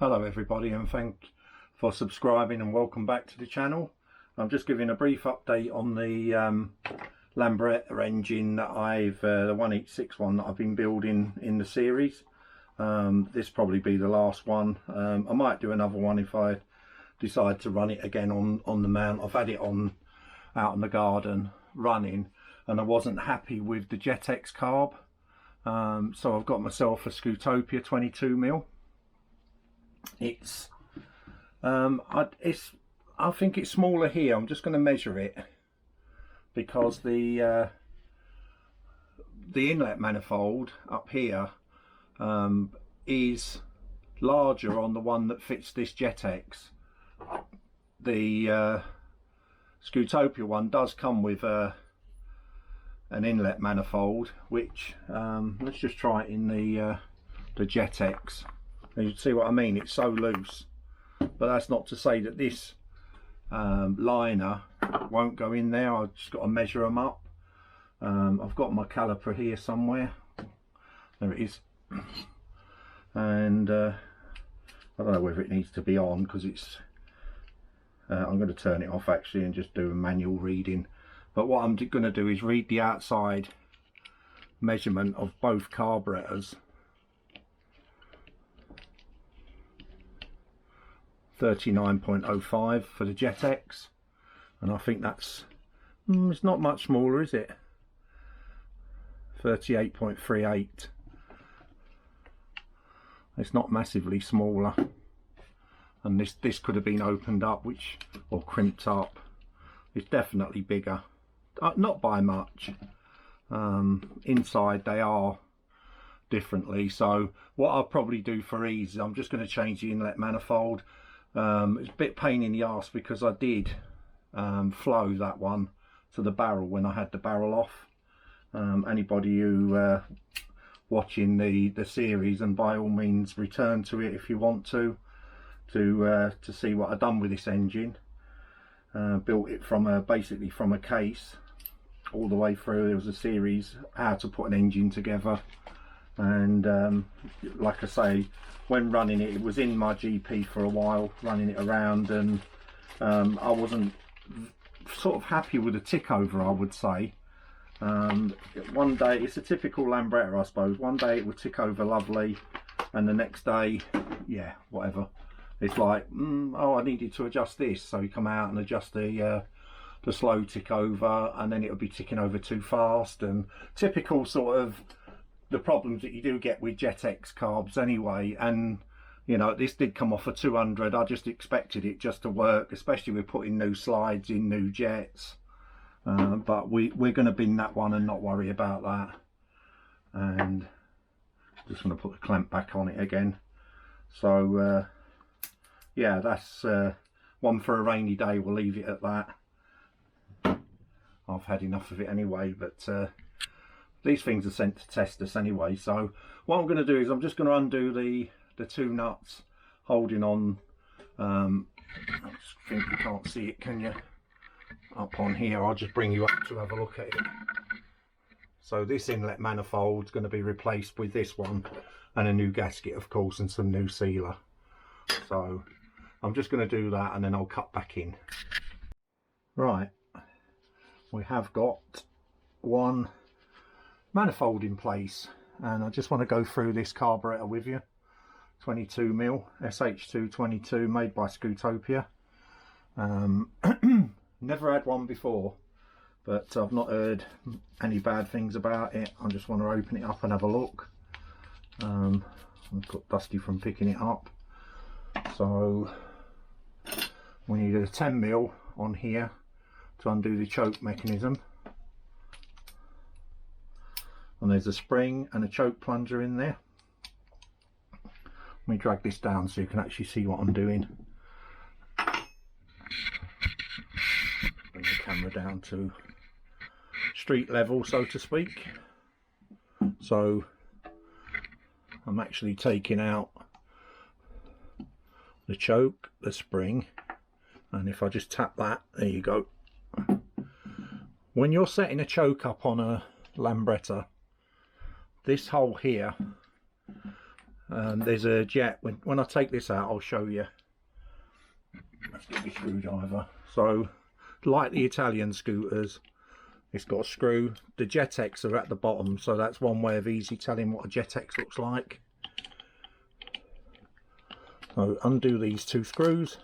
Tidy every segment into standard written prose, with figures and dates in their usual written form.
Hello everybody, and thank for subscribing and welcome back to the channel. I'm just giving a brief update on the Lambretta engine that the 186 one that I've been building in the series. This probably be the last one. I might do another one if I decide to run it again on the mount. I've had it on out in the garden running and I wasn't happy with the Jetex carb, so I've got myself a Scootopia 22mm. I think it's smaller here. I'm just going to measure it because the inlet manifold up here is larger on the one that fits this Jetex. The Scootopia one does come with an inlet manifold, which let's just try it in the Jetex. You can see what I mean. It's so loose, but that's not to say that this liner won't go in there. I've just got to measure them up. I've got my caliper here somewhere. There it is. And I don't know whether it needs to be on because it's I'm going to turn it off actually and just do a manual reading. But what I'm going to do is read the outside measurement of both carburetors. 39.05 for the Jetex, and I think that's it's not much smaller, is it? 38.38. It's not massively smaller, and this could have been opened up, or crimped up. It's definitely bigger, not by much. Inside they are differently, so what I'll probably do for ease is I'm just going to change the inlet manifold. It's a bit pain in the arse because I did flow that one to the barrel when I had the barrel off. Anybody who watching the series, and by all means return to it if you want to see what I've done with this engine. Built it from basically from a case all the way through. There was a series how to put an engine together, and like I say, when running it, it was in my GP for a while, running it around, and I wasn't sort of happy with the tick over, I would say. One day, it's a typical Lambretta, I suppose. One day it would tick over lovely, and the next day, yeah, whatever. It's like, oh, I needed to adjust this, so you come out and adjust the slow tick over, and then it would be ticking over too fast, and typical sort of the problems that you do get with Jetex carbs anyway. And you know, this did come off a 200. I just expected it just to work, especially with putting new slides in, new jets, but we're going to bin that one and not worry about that. And just going to put the clamp back on it again. So yeah, that's one for a rainy day. We'll leave it at that. I've had enough of it anyway, but these things are sent to test us anyway. So what I'm going to do is I'm just going to undo the two nuts holding on. I just think you can't see it, can you? Up on here. I'll just bring you up to have a look at it. So this inlet manifold is going to be replaced with this one, and a new gasket of course, and some new sealer. So I'm just going to do that and then I'll cut back in. Right, we have got one manifold in place, and I just want to go through this carburetor with you. 22mm SH222, made by Scootopia. Never had one before, but I've not heard any bad things about it. I just want to open it up and have a look. I've got dusty from picking it up. So we need a 10mm on here to undo the choke mechanism. And there's a spring and a choke plunger in there. Let me drag this down so you can actually see what I'm doing. Bring the camera down to street level, so to speak. So I'm actually taking out the choke, the spring, and if I just tap that, there you go. When you're setting a choke up on a Lambretta, this hole here there's a jet. When I take this out, I'll show you. Let's get my screwdriver. So, like the Italian scooters, it's got a screw. The Jetex are at the bottom, so that's one way of easy telling what a Jetex looks like. So undo these 2 screws,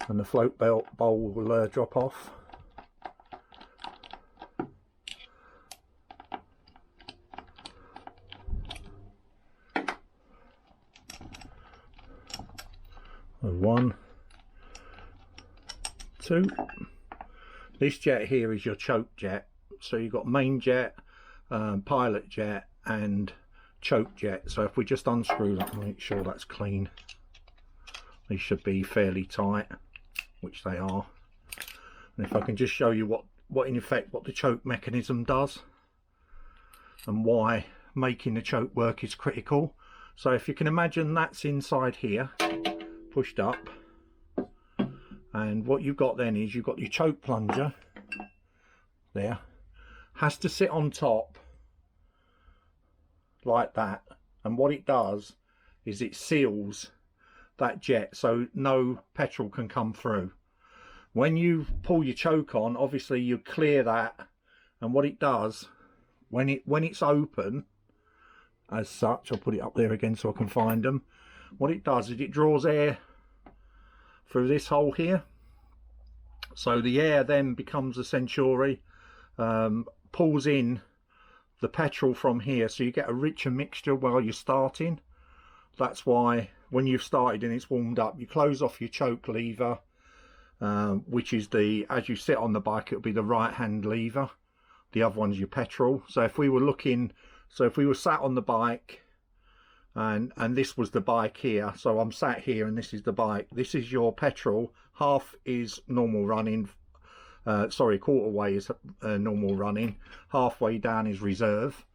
and the float bowl will drop off. So 1, 2. This jet here is your choke jet. So you've got main jet, pilot jet and choke jet. So if we just unscrew that, make sure that's clean. These should be fairly tight, which they are. And if I can just show you what in effect what the choke mechanism does and why making the choke work is critical. So if you can imagine, that's inside here, pushed up. And what you've got then is you've got your choke plunger there, has to sit on top like that, and what it does is it seals that jet so no petrol can come through. When you pull your choke on, obviously you clear that, and what it does when it's open as such, I'll put it up there again so I can find them. What it does is it draws air through this hole here, so the air then becomes a Centuri, pulls in the petrol from here, so you get a richer mixture while you're starting. That's why when you've started and it's warmed up, you close off your choke lever, which is as you sit on the bike, it'll be the right hand lever. The other one's your petrol. So if we were sat on the bike, and this was the bike here, so I'm sat here and this is the bike, this is your petrol. Half is normal running, sorry, quarter way is normal running, halfway down is reserve,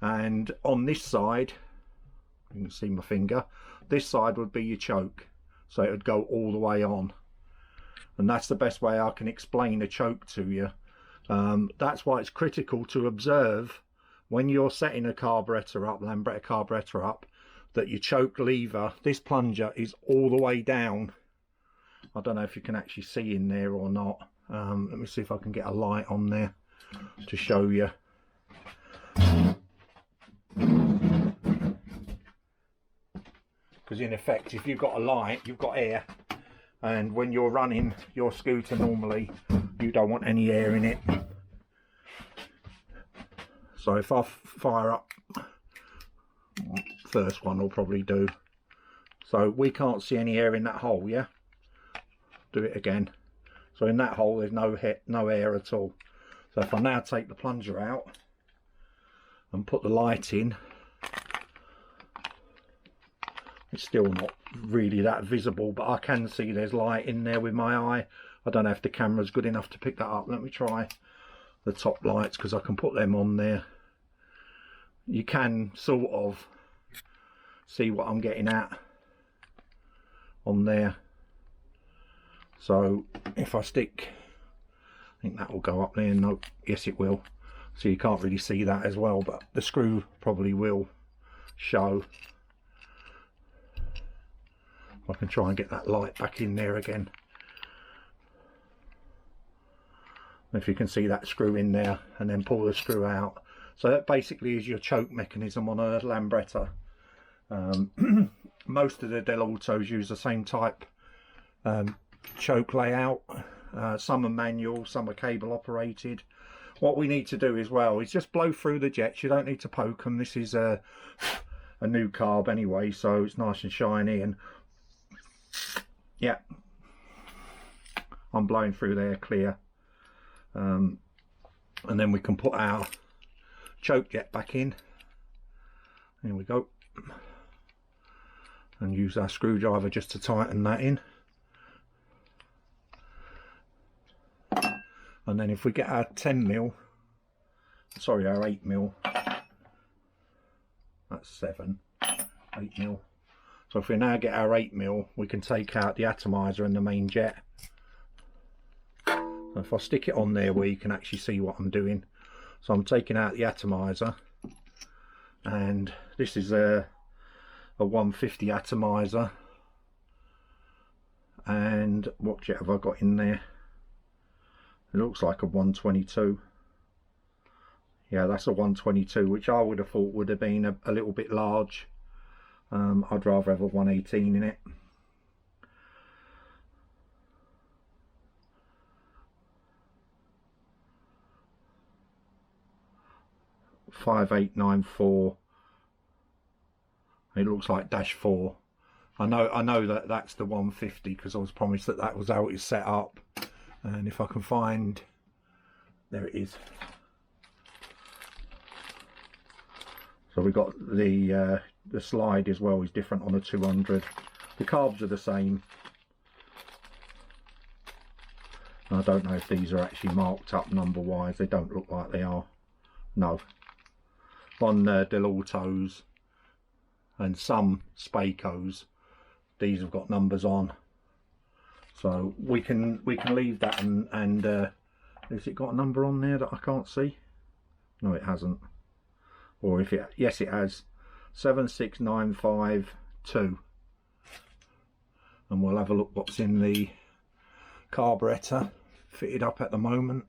and on this side, you can see my finger, this side would be your choke, so it would go all the way on. And that's the best way I can explain a choke to you. That's why it's critical to observe when you're setting a carburetor up, Lambretta carburetor up, that your choke lever, this plunger, is all the way down. I don't know if you can actually see in there or not. Let me see if I can get a light on there to show you. Because in effect, if you've got a light, you've got air, and when you're running your scooter normally, you don't want any air in it. So if I fire up, first one will probably do. So we can't see any air in that hole, yeah? Do it again. So in that hole there's no air at all. So if I now take the plunger out and put the light in, it's still not really that visible, but I can see there's light in there with my eye. I don't know if the camera's good enough to pick that up. Let me try the top lights, because I can put them on there. You can sort of see what I'm getting at on there. So if I stick, I think that will go up there. No, yes it will. So you can't really see that as well, but the screw probably will show. I can try and get that light back in there again. If you can see that screw in there, and then pull the screw out. So that basically is your choke mechanism on a Lambretta. Most of the Del Autos use the same type choke layout. Some are manual, some are cable operated. What we need to do as well is just blow through the jets. You don't need to poke them. This is a new carb anyway, so it's nice and shiny, and yeah, I'm blowing through there clear. And then we can put our choke jet back in. There we go. And use our screwdriver just to tighten that in. And then if we get our 10mm, sorry, our 8mm, that's 7, 8mm. So if we now get our 8mm, we can take out the atomizer and the main jet. So if I stick it on there where you can actually see what I'm doing. So I'm taking out the atomizer, and this is a 150 atomizer. And what jet have I got in there? It looks like a 122. Yeah, that's a 122, which I would have thought would have been a little bit large. I'd rather have a 118 in it. .5894. It looks like -4. I know that that's the 150 because I was promised that that was how it's set up. And if I can find, there it is. So we got the slide as well is different on a 200. The carbs are the same. I don't know if these are actually marked up number wise. They don't look like they are. No. On Del Autos and some Spacos, these have got numbers on. So we can leave that and has it got a number on there that I can't see? No, it hasn't. Or if it, yes, it has. 76952. And we'll have a look what's in the carburettor fitted up at the moment.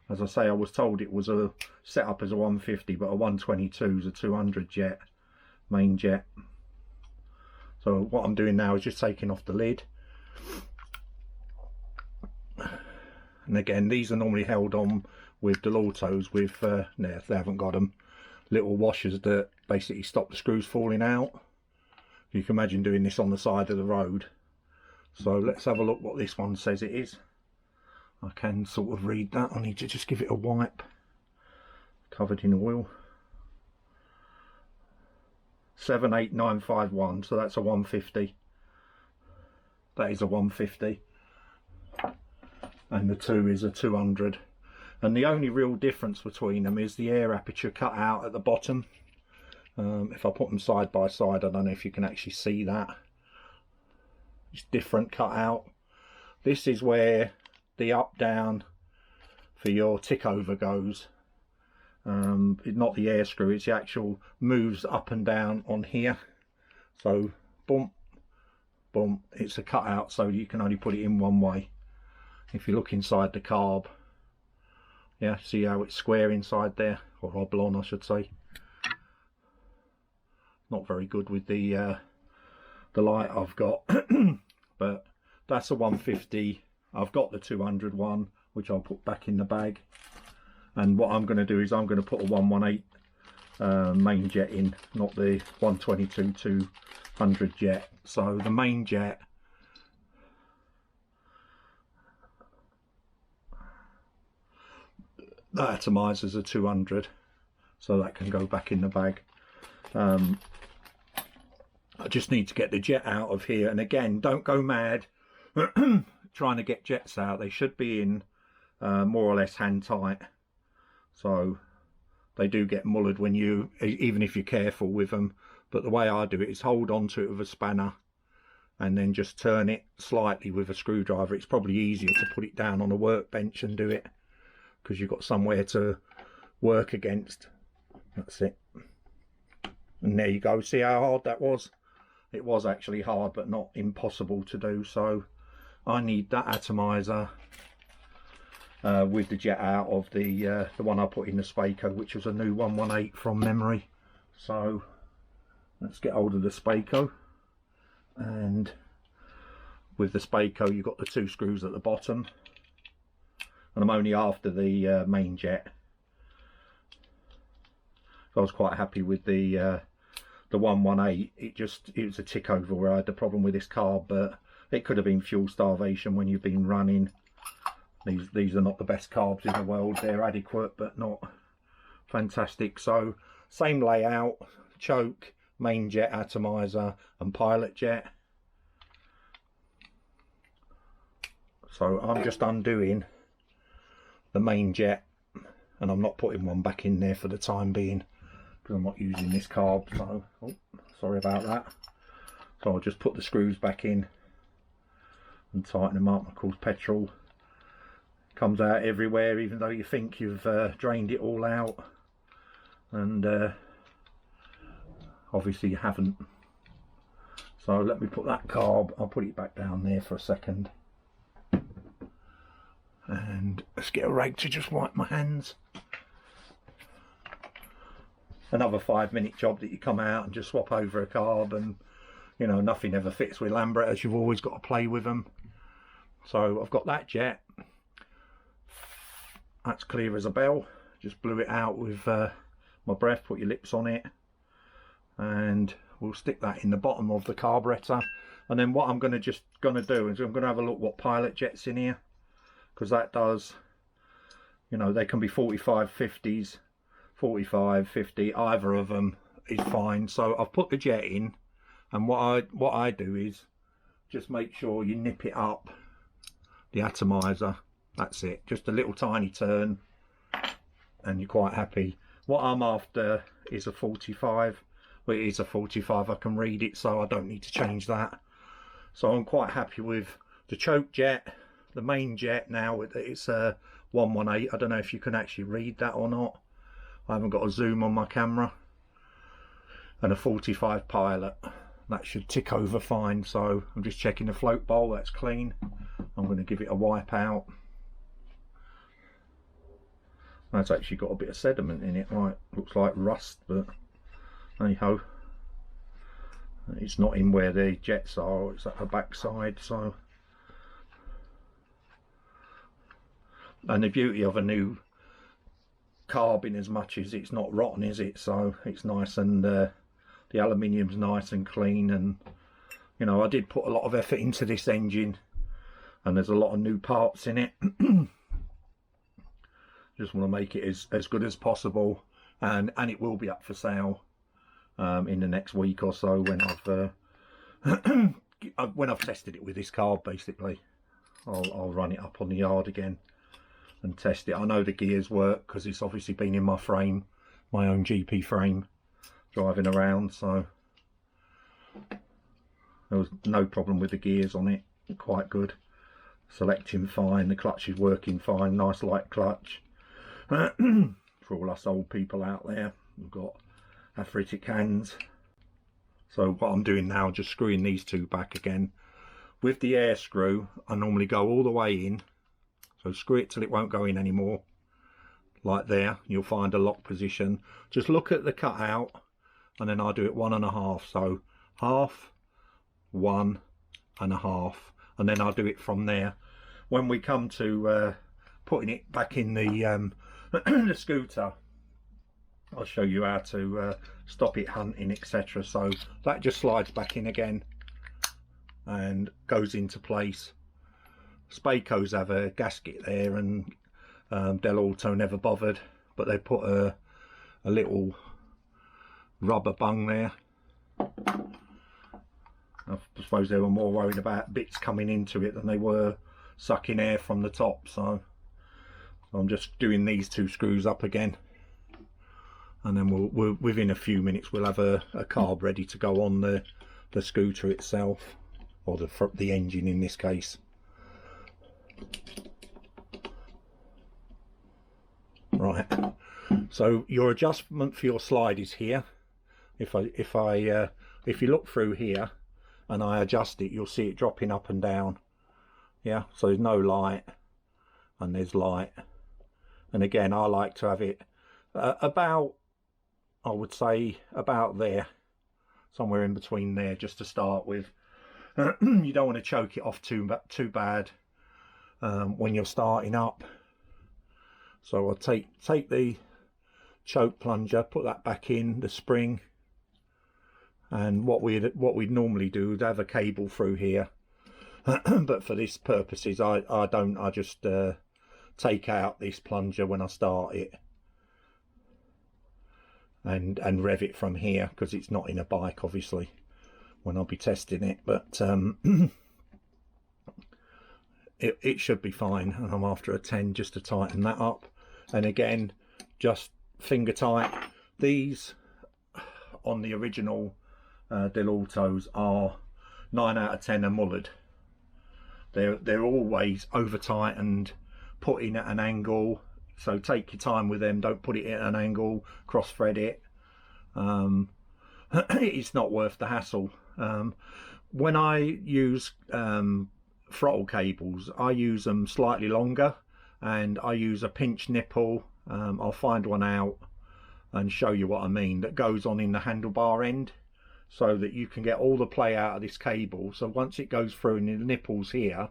As I say, I was told it was a set up as a 150, but a 122 is a 200 jet, main jet. So what I'm doing now is just taking off the lid. And again, these are normally held on with Del Autos with, no, they haven't got them, little washers that basically stop the screws falling out. You can imagine doing this on the side of the road. So let's have a look what this one says it is. I can sort of read that. I need to just give it a wipe. Covered in oil. 78951, so that's a 150. That is a 150. And the 2 is a 200. And the only real difference between them is the air aperture cut out at the bottom. If I put them side by side, I don't know if you can actually see that. It's different cut out. This is where the up down for your tick over goes. It's not the air screw, it's the actual moves up and down on here. So boom, boom, it's a cut out, so you can only put it in one way. If you look inside the carb, yeah, see how it's square inside there, or oblong I should say. Not very good with the light I've got. But that's a 150. I've got the 200 one, which I'll put back in the bag. And what I'm going to do is I'm going to put a 118 main jet in, not the 122 200 jet. So the main jet, the atomizer's a 200, so that can go back in the bag. I just need to get the jet out of here, and again, don't go mad trying to get jets out. They should be in more or less hand tight, so they do get mullered when you, even if you're careful with them. But the way I do it is hold on to it with a spanner and then just turn it slightly with a screwdriver. It's probably easier to put it down on a workbench and do it, because you've got somewhere to work against. That's it. And there you go. See how hard that was? It was actually hard, but not impossible to do. So I need that atomizer with the jet out of the one I put in the Spaco, which was a new 118 from memory. So let's get hold of the Spaco. And with the Spaco, you've got the 2 screws at the bottom. And I'm only after the main jet. So I was quite happy with the 118. It was a tick over where I had the problem with this carb, but it could have been fuel starvation when you've been running. These are not the best carbs in the world. They're adequate, but not fantastic. So same layout, choke, main jet, atomizer, and pilot jet. So I'm just undoing the main jet, and I'm not putting one back in there for the time being because I'm not using this carb. So oh, sorry about that. So I'll just put the screws back in and tighten them up. Of course, petrol comes out everywhere, even though you think you've drained it all out, and obviously you haven't. So let me put that carb, I'll put it back down there for a second. And let's get a rag to just wipe my hands. Another 5-minute job that you come out and just swap over a carb, and you know, nothing ever fits with Lambrettas, you've always got to play with them. So I've got that jet, that's clear as a bell. Just blew it out with my breath. Put your lips on it, and we'll stick that in the bottom of the carburetor. And then what I'm do is I'm going to have a look what pilot jet's in here, because that does, you know, they can be 45 50s, 45 50, either of them is fine. So I've put the jet in, and what I do is just make sure you nip it up the atomizer. That's it, just a little tiny turn and you're quite happy. What I'm after is a 45. Well, it is a 45, I can read it, so I don't need to change that. So I'm quite happy with the choke jet, the main jet now. It's a 118. I don't know if you can actually read that or not. I haven't got a zoom on my camera. And a 45 pilot. That should tick over fine. So I'm just checking the float bowl, that's clean. I'm going to give it a wipe out. That's actually got a bit of sediment in it, right? Looks like rust, but hey ho. It's not in where the jets are, it's at the back side. So, and the beauty of a new carb, in as much as it's not rotten, is it? So it's nice, and the aluminium's nice and clean. And you know, I did put a lot of effort into this engine, and there's a lot of new parts in it. Just want to make it as good as possible, and it will be up for sale in the next week or so when I've tested it with this carb. Basically, I'll run it up on the yard again and test it. I know the gears work because it's obviously been in my frame, my own GP frame, driving around. So there was no problem with the gears on it. Quite good, selecting fine, the clutch is working fine, nice light clutch. For all us old people out there, we've got arthritic hands. So what I'm doing now, just screwing these two back again with the air screw. I normally go all the way in, so screw it till it won't go in anymore, like there. You'll find a lock position. Just look at the cutout, and then I'll do it 1.5. So half, 1.5, and then I'll do it from there. When we come to putting it back in the the scooter, I'll show you how to stop it hunting, etc. So that just slides back in again and goes into place. Spacos have a gasket there, and Del Auto never bothered, but they put a little rubber bung there. I suppose they were more worried about bits coming into it than they were sucking air from the top. So I'm just doing these two screws up again, and then we'll within a few minutes we'll have a carb ready to go on the scooter itself, or the engine in this case. Right, so your adjustment for your slide is here. If you look through here and I adjust it, you'll see it dropping up and down. Yeah, so there's no light and there's light. And again, I like to have it about, I would say about there, somewhere in between there, just to start with. You don't want to choke it off too bad when you're starting up. So I'll take the choke plunger, put that back in the spring, and what we'd normally do is have a cable through here. But for this purposes, I don't. I just take out this plunger when I start it, and rev it from here, because it's not in a bike obviously when I'll be testing it. But it should be fine, and I'm after a 10 just to tighten that up. And again, just finger tight. These on the original Del Autos are 9 out of 10 are mullered. They're always over tightened, put in at an angle. So take your time with them, don't put it at an angle, cross thread it. It's not worth the hassle. when I use throttle cables, I use them slightly longer, and I use a pinch nipple. I'll find one out and show you what I mean, that goes on in the handlebar end, so that you can get all the play out of this cable. So once it goes through in the nipples here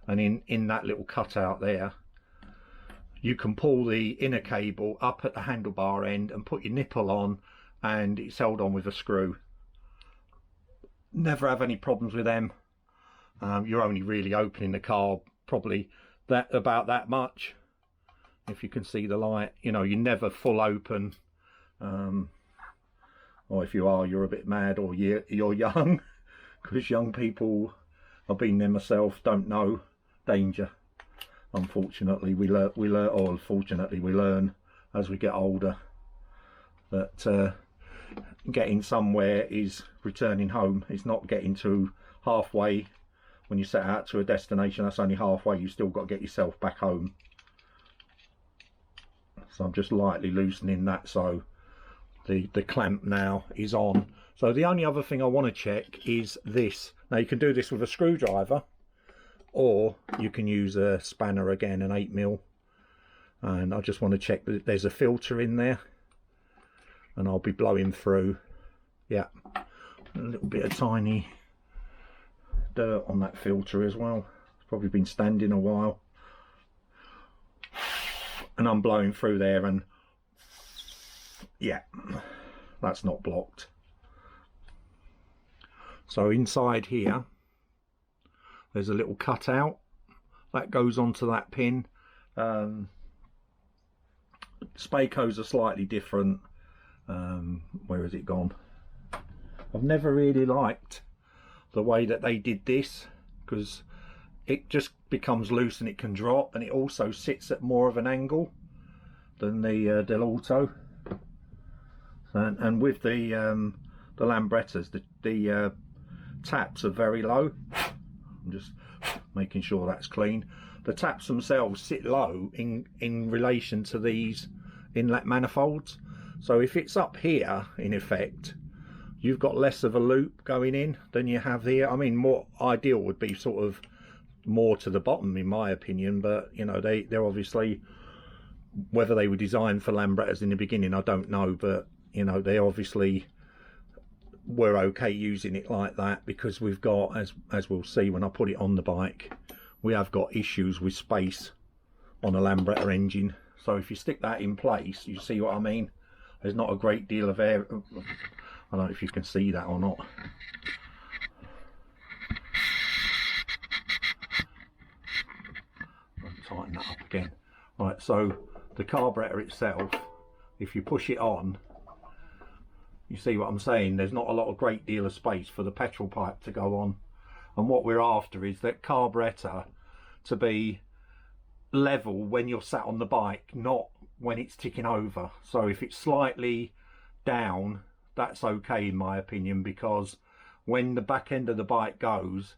and in that little cutout there, you can pull the inner cable up at the handlebar end and put your nipple on, and it's held on with a screw. Never have any problems with them. You're only really opening the car probably about that much, if you can see the light. You know, you're never full open, or if you are, you're a bit mad, or you're young, because young people, I've been there myself, don't know danger. Unfortunately, we learn, or fortunately we learn as we get older, that getting somewhere is returning home. It's not getting to halfway. When you set out to a destination, that's only halfway. You still got to get yourself back home. So I'm just lightly loosening that, so the clamp now is on. So the only other thing I want to check is this. Now you can do this with a screwdriver, or you can use a spanner again, an 8mm, and I just want to check that there's a filter in there, and I'll be blowing through. Yeah, a little bit of tiny dirt on that filter as well. It's probably been standing a while, and I'm blowing through there, and yeah, that's not blocked. So inside here there's a little cutout that goes onto that pin. Spacos are slightly different. Where has it gone? I've never really liked the way that they did this, because it just becomes loose and it can drop, and it also sits at more of an angle than the Del Auto. And with the Lambrettas, the taps are very low. I'm just making sure that's clean. The taps themselves sit low in relation to these inlet manifolds. So if it's up here, in effect, you've got less of a loop going in than you have here. I mean, more ideal would be sort of more to the bottom, in my opinion, but you know, they're obviously, whether they were designed for Lambrettas in the beginning, I don't know, but you know, they obviously were okay using it like that, because we've got, as we'll see when I put it on the bike, we have got issues with space on a Lambretta engine. So if you stick that in place, you see what I mean, there's not a great deal of air. I don't know if you can see that or not. I'll tighten that up again. Right, so the carburetor itself, if you push it on, you see what I'm saying, there's not a great deal of space for the petrol pipe to go on. And what we're after is that carburetor to be level when you're sat on the bike, not when it's ticking over. So if it's slightly down, that's okay in my opinion, because when the back end of the bike goes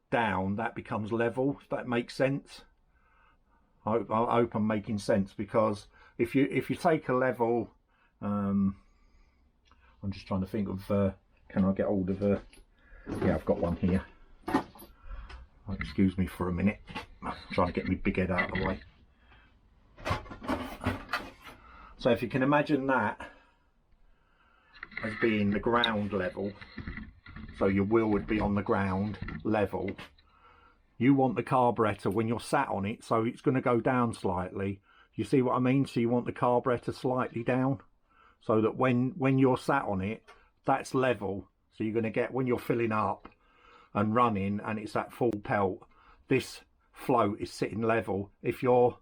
down, that becomes level, if that makes sense. I hope I'm making sense, because if you take a level, I'm just trying to think of, can I get hold of a, yeah, I've got one here. Excuse me for a minute, I'm trying to get my big head out of the way. So if you can imagine that as being the ground level, so your wheel would be on the ground level, you want the carburetor when you're sat on it, so it's going to go down slightly. You see what I mean? So you want the carburetor slightly down, so that when you're sat on it, that's level. So you're going to get, when you're filling up and running and it's at full pelt, this float is sitting level. If you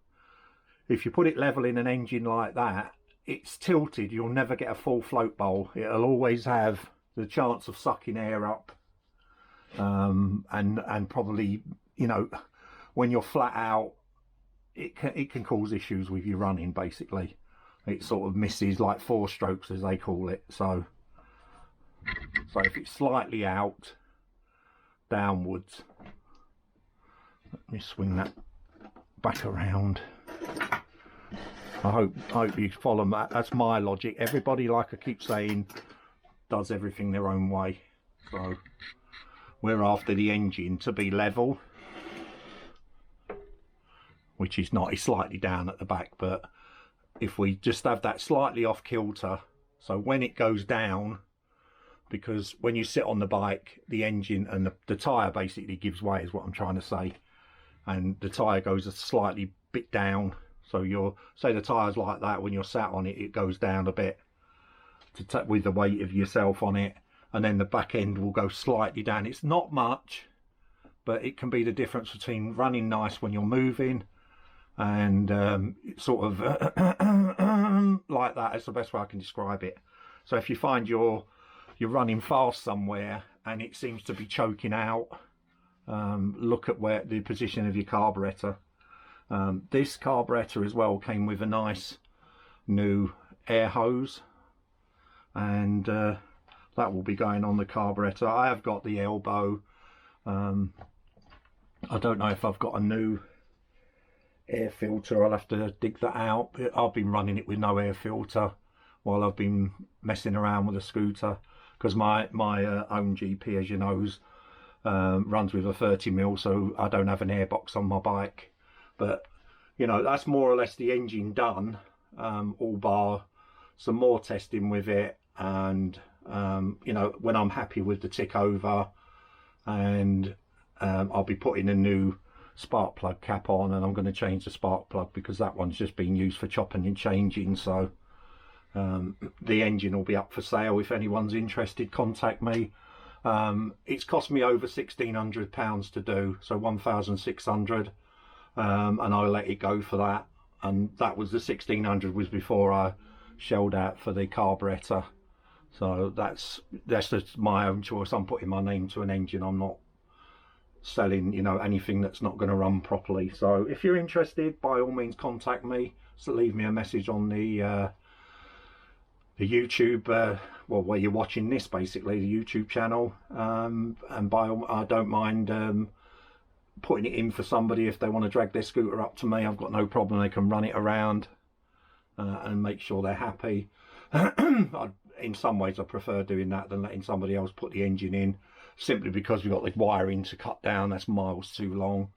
put it level in an engine like that, it's tilted, you'll never get a full float bowl. It'll always have the chance of sucking air up, and probably, you know, when you're flat out, it can cause issues with your running. Basically, it sort of misses, like 4 strokes as they call it. So if it's slightly out downwards, let me swing that back around. I hope you follow that. That's my logic. Everybody, like I keep saying, does everything their own way. So we're after the engine to be level, which is not, it's slightly down at the back, but if we just have that slightly off kilter, so when it goes down, because when you sit on the bike, the engine and the tyre basically gives way, is what I'm trying to say, and the tyre goes a slightly bit down. So you're, say the tyre's like that, when you're sat on it, it goes down a bit to with the weight of yourself on it, and then the back end will go slightly down. It's not much, but it can be the difference between running nice when you're moving and sort of like that. It's the best way I can describe it. So if you find you're running fast somewhere and it seems to be choking out, look at where the position of your carburetor. This carburetor as well came with a nice new air hose, and that will be going on the carburetor. I have got the elbow. I don't know if I've got a new air filter. I'll have to dig that out. I've been running it with no air filter while I've been messing around with the scooter, because my own GP, as you know, runs with a 30mm, so I don't have an airbox on my bike. But you know, that's more or less the engine done, all bar some more testing with it, and you know, when I'm happy with the tick over, and I'll be putting a new spark plug cap on, and I'm going to change the spark plug because that one's just been used for chopping and changing. So the engine will be up for sale. If anyone's interested, contact me. It's cost me over £1,600 to do, so 1,600, and I'll let it go for that. And that was the 1,600 was before I shelled out for the carburetor. So that's just my own choice. I'm putting my name to an engine. I'm not selling, you know, anything that's not going to run properly. So if you're interested, by all means contact me. So leave me a message on the YouTube, well, where you're watching this, basically the YouTube channel, and I don't mind putting it in for somebody if they want to drag their scooter up to me. I've got no problem. They can run it around and make sure they're happy. In some ways I prefer doing that than letting somebody else put the engine in, simply because we've got the wiring to cut down. That's miles too long,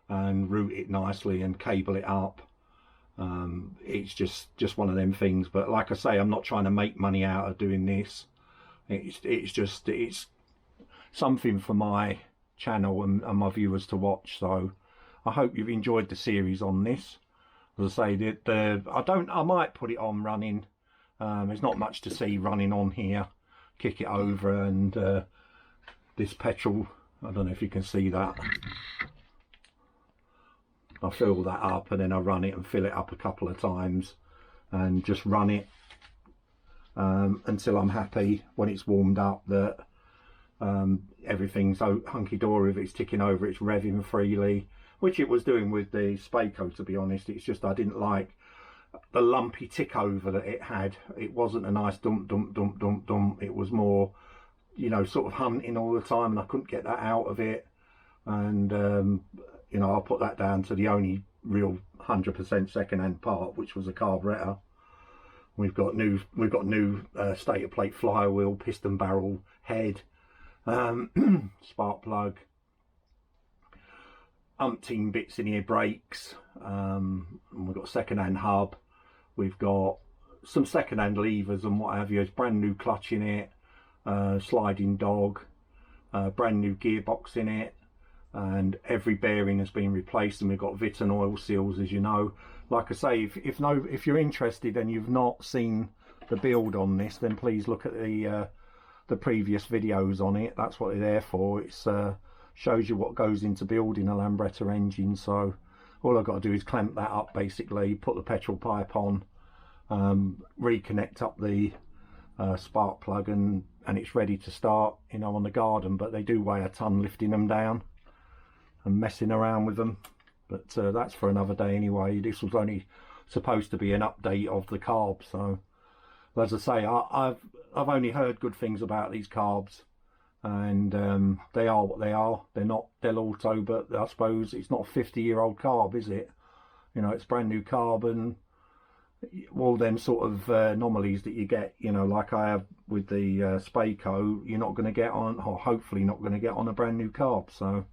and route it nicely and cable it up. It's just one of them things. But like I say, I'm not trying to make money out of doing this. It's something for my channel and my viewers to watch. So I hope you've enjoyed the series on this. As I say, I might put it on running. There's not much to see running on here. Kick it over, and this petrol, I don't know if you can see that. I fill that up and then I run it and fill it up a couple of times and just run it until I'm happy, when it's warmed up, that everything's hunky-dory. If it's ticking over, it's revving freely, which it was doing with the Spaco, to be honest. It's just I didn't like the lumpy tick over that it had. It wasn't a nice dump dump dump dump dump. It was more, you know, sort of hunting all the time, and I couldn't get that out of it. And you know, I'll put that down to the only real 100% second-hand part, which was a carburetor. We've got new stator plate flywheel, piston barrel, head, spark plug, umpteen bits in here, brakes. We've got second-hand hub. We've got some second-hand levers and what have you. It's brand new clutch in it, sliding dog, brand new gearbox in it, and every bearing has been replaced, and we've got Viton oil seals, as you know. Like I say, if you're interested and you've not seen the build on this, then please look at the previous videos on it. That's what they're there for. It's shows you what goes into building a Lambretta engine. So all I've got to do is clamp that up, basically, put the petrol pipe on, reconnect up the spark plug, and it's ready to start, you know, on the garden. But they do weigh a ton lifting them down and messing around with them. But that's for another day anyway. This was only supposed to be an update of the carb. So as I say, I've only heard good things about these carbs, and they are what they are. They're not Del Auto, but I suppose it's not a 50-year-old carb, is it? You know, it's brand new carbon. all them sort of anomalies that you get, you know, like I have with the Spaco, you're not going to get on, or hopefully not going to get on a brand new carb. So,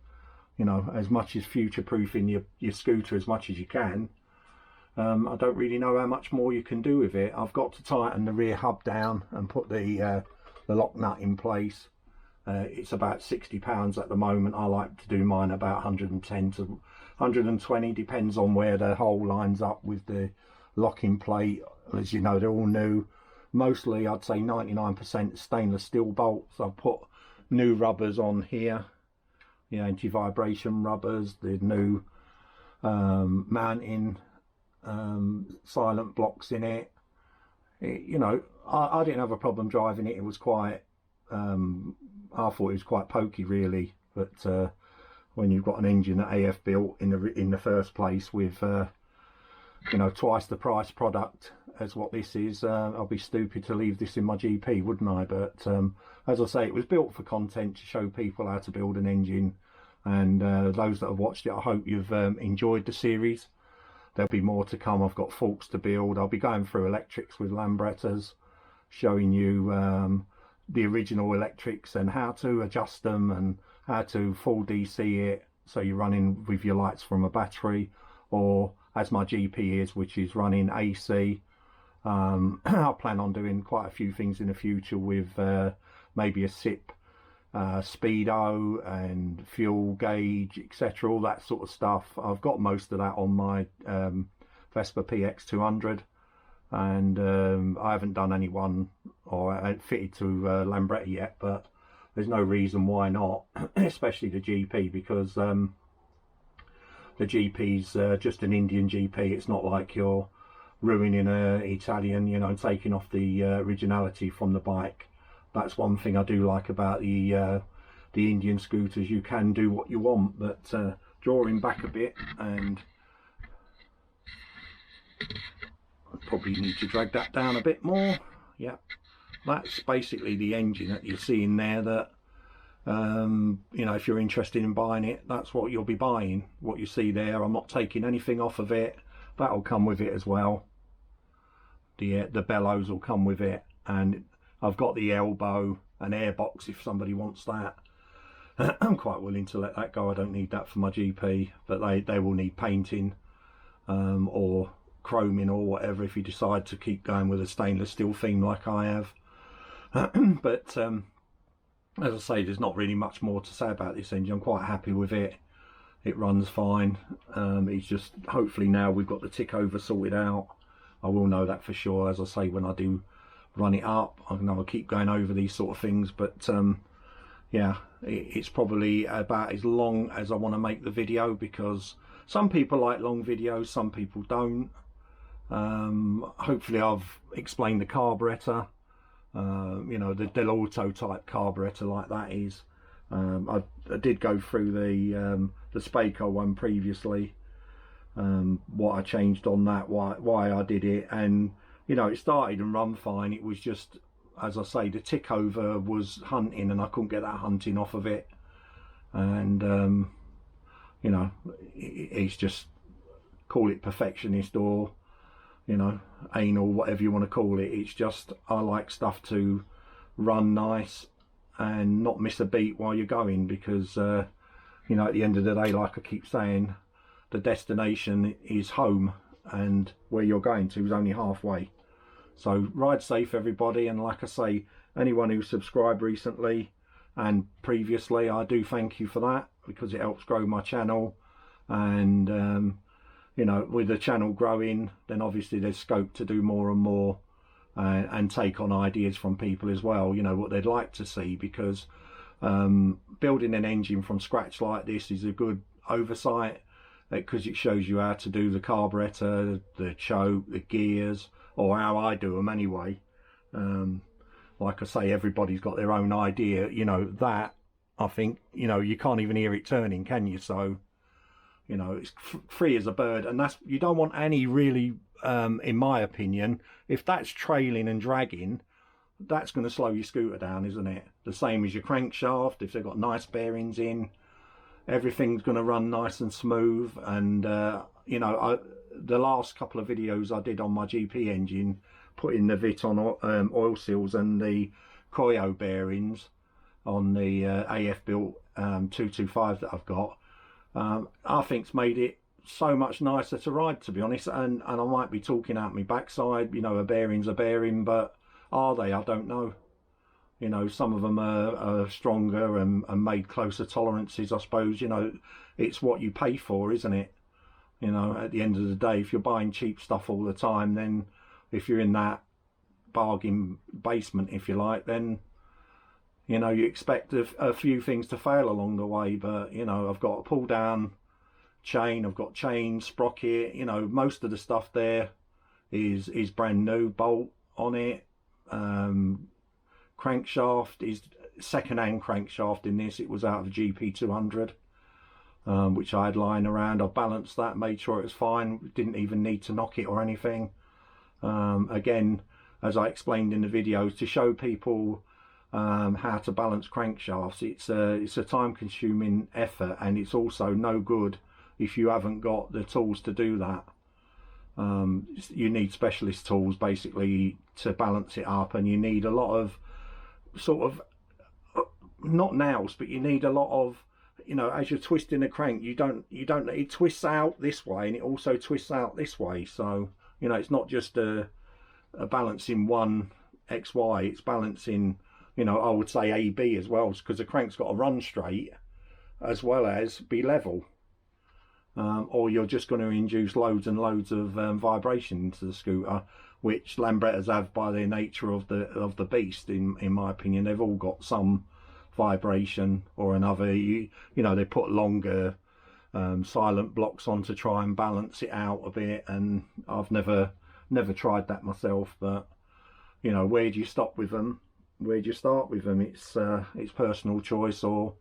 you know, as much as future-proofing your scooter as much as you can, I don't really know how much more you can do with it. I've got to tighten the rear hub down and put the lock nut in place. It's about £60 at the moment. I like to do mine about 110 to 120, depends on where the hole lines up with the locking plate. As you know, they're all new. Mostly, I'd say 99% stainless steel bolts. I've put new rubbers on here, the anti-vibration rubbers, the new mounting silent blocks in it. You know, I didn't have a problem driving it. It was quite I thought it was quite pokey really, but when you've got an engine that AF built in the first place with you know, twice the price product as what this is, I'll be stupid to leave this in my GP, wouldn't I? But as I say, it was built for content, to show people how to build an engine, and those that have watched it, I hope you've enjoyed the series. There'll be more to come. I've got forks to build. I'll be going through electrics with Lambrettas, showing you the original electrics and how to adjust them and how to full DC it so you're running with your lights from a battery, or as my GP is, which is running AC. I plan on doing quite a few things in the future with maybe a SIP, speedo and fuel gauge, etc., all that sort of stuff. I've got most of that on my Vespa PX200, and I haven't done any one or fitted to Lambretta yet, but there's no reason why not, especially the GP, because the GP's just an Indian GP. It's not like you're ruining a Italian, you know, and taking off the originality from the bike. That's one thing I do like about the Indian scooters. You can do what you want, but drawing back a bit, and I probably need to drag that down a bit more. Yeah, that's basically the engine that you're seeing there. That you know, if you're interested in buying it, that's what you'll be buying. What you see there, I'm not taking anything off of it. That'll come with it as well. The bellows will come with it, and I've got the elbow and airbox if somebody wants that. I'm quite willing to let that go. I don't need that for my GP, but they will need painting or chroming or whatever if you decide to keep going with a stainless steel theme like I have. But as I say, there's not really much more to say about this engine. I'm quite happy with it. It runs fine. It's just, hopefully now we've got the tick over sorted out. I will know that for sure, as I say, when I do run it up. I know I'll keep going over these sort of things, but yeah, it's probably about as long as I want to make the video, because some people like long videos, some people don't. Hopefully I've explained the carburetor, you know, the Del Auto type carburetor like that is. I did go through the Spaco one previously, what I changed on that, why I did it, and you know, it started and run fine. It was just, as I say, the tick over was hunting, and I couldn't get that hunting off of it. And you know, it's just, call it perfectionist or, you know, anal, whatever you want to call it. It's just, I like stuff to run nice and not miss a beat while you're going, because you know, at the end of the day, like I keep saying, the destination is home, and where you're going to is only halfway. So ride safe, everybody, and like I say, anyone who subscribed recently and previously, I do thank you for that, because it helps grow my channel. And you know, with the channel growing, then obviously there's scope to do more and more, and take on ideas from people as well, you know, what they'd like to see, because building an engine from scratch like this is a good oversight, because it shows you how to do the carburetor, the choke, the gears, or how I do them anyway. Like I say, everybody's got their own idea, you know, that, I think, you know, you can't even hear it turning, can you? So, you know, it's free as a bird, and that's, you don't want any really, in my opinion, if that's trailing and dragging, that's going to slow your scooter down, isn't it? The same as your crankshaft. If they've got nice bearings in, everything's going to run nice and smooth. And you know, the last couple of videos I did on my GP engine, putting the VIT on oil seals and the Koyo bearings on the AF built 225 that I've got, I think's made it so much nicer to ride, to be honest. And I might be talking out my backside, you know, a bearing's a bearing, but are they? I don't know. You know, some of them are stronger and made closer tolerances, I suppose. You know, it's what you pay for, isn't it? You know, at the end of the day, if you're buying cheap stuff all the time, then if you're in that bargain basement, if you like, then, you know, you expect a few things to fail along the way. But, you know, I've got a pull down chain, I've got chain, sprocket, you know, most of the stuff there is brand new, bolt on it. Crankshaft is second-hand crankshaft in this. It was out of a GP200, which I had lying around. I balanced that, made sure it was fine, didn't even need to knock it or anything. Again, as I explained in the videos, to show people how to balance crankshafts, it's a time-consuming effort, and it's also no good if you haven't got the tools to do that. You need specialist tools basically to balance it up, and you need a lot of sort of, not nails, but you need a lot of, you know, as you're twisting the crank, it twists out this way and it also twists out this way. So, you know, it's not just a balancing one XY, it's balancing, you know, I would say AB as well, because the crank's got to run straight as well as be level. Or you're just going to induce loads and loads of vibration into the scooter, which Lambrettas have by their nature of the beast. In my opinion, they've all got some vibration or another. You know, they put longer silent blocks on to try and balance it out a bit, and I've never tried that myself. But, you know, where do you stop with them? Where do you start with them? It's personal choice, or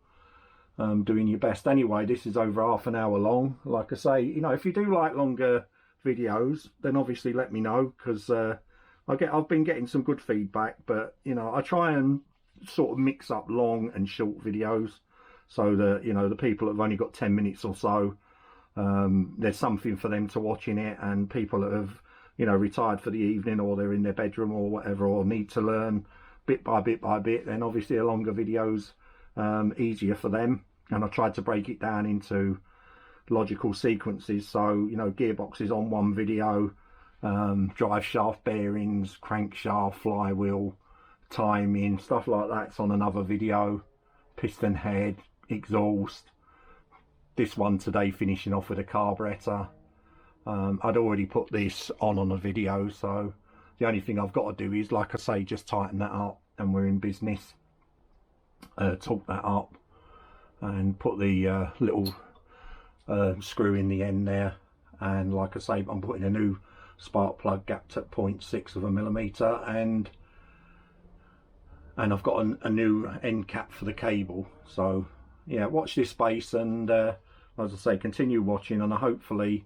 doing your best. Anyway, this is over half an hour long. Like I say, you know, if you do like longer videos, then obviously let me know, because I've been getting some good feedback. But, you know, I try and sort of mix up long and short videos, so that, you know, the people that have only got 10 minutes or so, there's something for them to watch in it, and people that have, you know, retired for the evening, or they're in their bedroom or whatever, or need to learn bit by bit by bit, then obviously a longer video's easier for them. And I tried to break it down into logical sequences, so, you know, gearboxes on one video, drive shaft bearings, crankshaft, flywheel, timing, stuff like that's on another video, piston head, exhaust, this one today finishing off with a carburetor. I'd already put this on a video, so the only thing I've got to do is, like I say, just tighten that up, and we're in business. Torque that up and put the little screw in the end there, and like I say, I'm putting a new spark plug gapped at 0.6 of a millimeter, and I've got a new end cap for the cable. So yeah, watch this space, and as I say, continue watching, and hopefully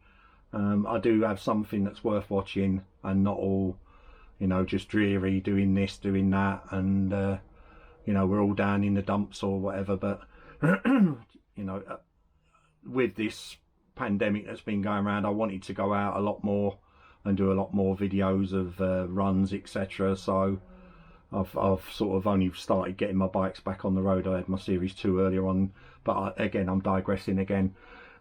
I do have something that's worth watching, and not all, you know, just dreary, doing this, doing that, and you know, we're all down in the dumps or whatever. But you know, with this pandemic that's been going around, I wanted to go out a lot more and do a lot more videos of runs, etc. So I've sort of only started getting my bikes back on the road. I had my Series 2 earlier on, but again, I'm digressing again.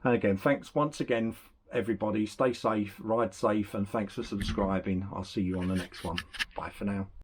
And again, thanks once again, everybody. Stay safe, ride safe, and thanks for subscribing. I'll see you on the next one. Bye for now.